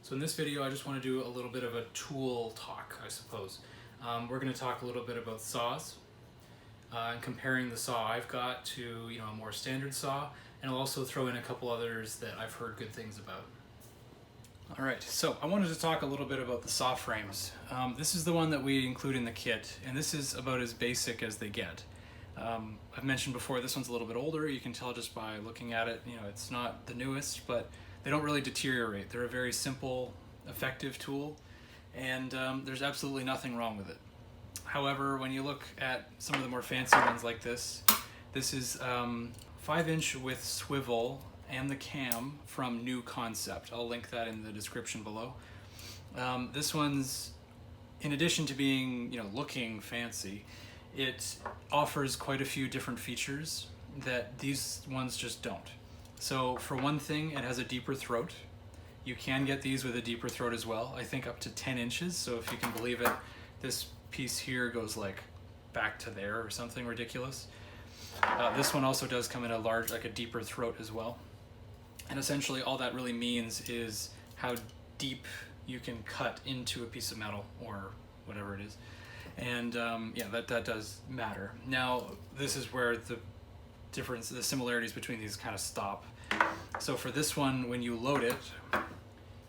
So in this video I just want to do a little bit of a tool talk, I suppose. We're going to talk a little bit about saws and comparing the saw I've got to a more standard saw, and I'll also throw in a couple others that I've heard good things about. Alright, so I wanted to talk a little bit about the saw frames. This is the one that we include in the kit, and this is about as basic as they get. I've mentioned before this one's a little bit older. You can tell just by looking at it, it's not the newest, but they don't really deteriorate. They're a very simple, effective tool, and there's absolutely nothing wrong with it. However, when you look at some of the more fancy ones like this is 5-inch with swivel and the cam from New Concept. I'll link that in the description below. This one's, in addition to being, looking fancy, it offers quite a few different features that these ones just don't. So for one thing, it has a deeper throat. You can get these with a deeper throat as well, I think up to 10 inches. So if you can believe it, this piece here goes like back to there or something ridiculous. This one also does come in a large, like a deeper throat as well. And essentially all that really means is how deep you can cut into a piece of metal or whatever it is. And yeah, that does matter. Now, this is where the similarities between these kind of stop. So for this one, when you load it,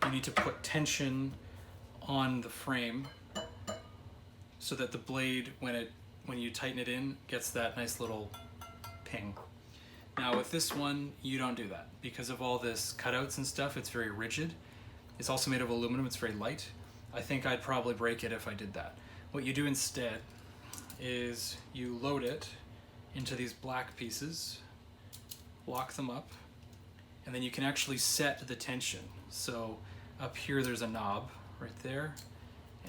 you need to put tension on the frame so that the blade, when you tighten it in, gets that nice little ping. Now with this one, you don't do that. Because of all this cutouts and stuff, it's very rigid. It's also made of aluminum, it's very light. I think I'd probably break it if I did that. What you do instead is you load it into these black pieces, lock them up, and then you can actually set the tension. So up here there's a knob right there,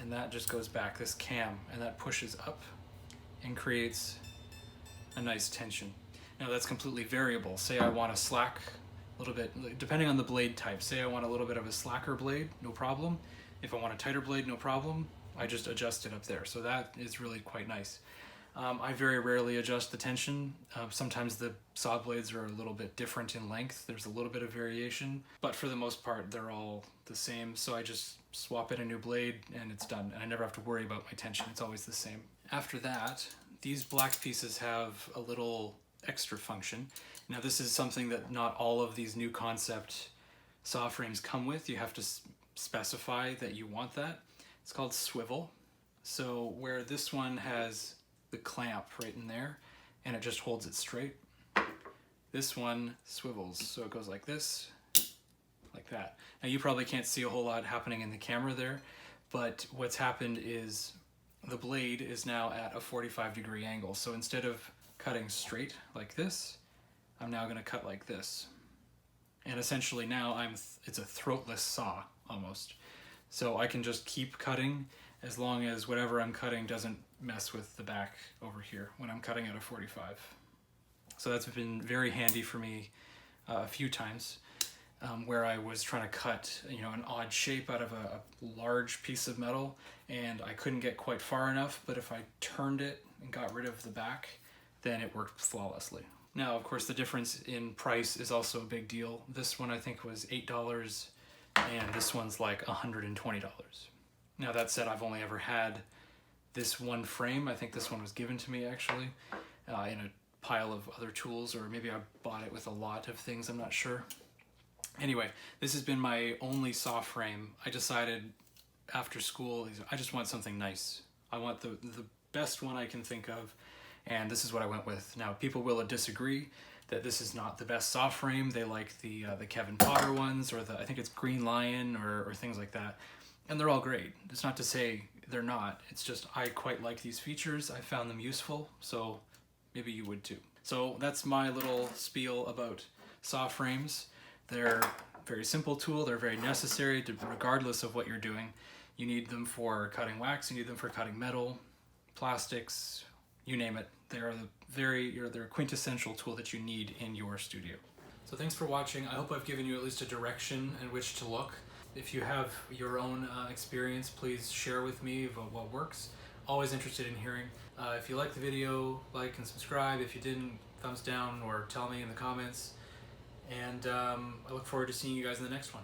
and that just goes back, this cam, and that pushes up and creates a nice tension. Now that's completely variable. Say I want a slack, a little bit, depending on the blade type. Say I want a little bit of a slacker blade, no problem. If I want a tighter blade, no problem. I just adjust it up there. So that is really quite nice. I very rarely adjust the tension. Sometimes the saw blades are a little bit different in length. There's a little bit of variation, but for the most part, they're all the same. So I just swap in a new blade and it's done. And I never have to worry about my tension. It's always the same. After that, these black pieces have a little extra function. Now this is something that not all of these New Concept saw frames come with. You have to specify that you want that. It's called Swivel. So where this one has the clamp right in there and it just holds it straight, this one swivels. So it goes like this, like that. Now you probably can't see a whole lot happening in the camera there, but what's happened is the blade is now at a 45-degree angle. So instead of cutting straight like this, I'm now gonna cut like this. And essentially now it's a throatless saw almost. So I can just keep cutting as long as whatever I'm cutting doesn't mess with the back over here when I'm cutting at a 45. So that's been very handy for me a few times where I was trying to cut an odd shape out of a large piece of metal and I couldn't get quite far enough, but if I turned it and got rid of the back, then it worked flawlessly. Now, of course, the difference in price is also a big deal. This one I think was $8 and this one's like $120. Now that said, I've only ever had this one frame. I think this one was given to me actually in a pile of other tools, or maybe I bought it with a lot of things, I'm not sure. Anyway, this has been my only saw frame. I decided after school, I just want something nice. I want the best one I can think of, and this is what I went with. Now, people will disagree that this is not the best saw frame. They like the Kevin Potter ones, or I think it's Green Lion, or things like that. And they're all great. It's not to say they're not. It's just I quite like these features. I found them useful, so maybe you would too. So that's my little spiel about saw frames. They're a very simple tool. They're very necessary regardless of what you're doing. You need them for cutting wax. You need them for cutting metal, plastics, you name it. They're a quintessential tool that you need in your studio. So thanks for watching. I hope I've given you at least a direction in which to look. If you have your own experience, please share with me about what works. Always interested in hearing. If you like the video, like and subscribe. If you didn't, thumbs down or tell me in the comments. And I look forward to seeing you guys in the next one.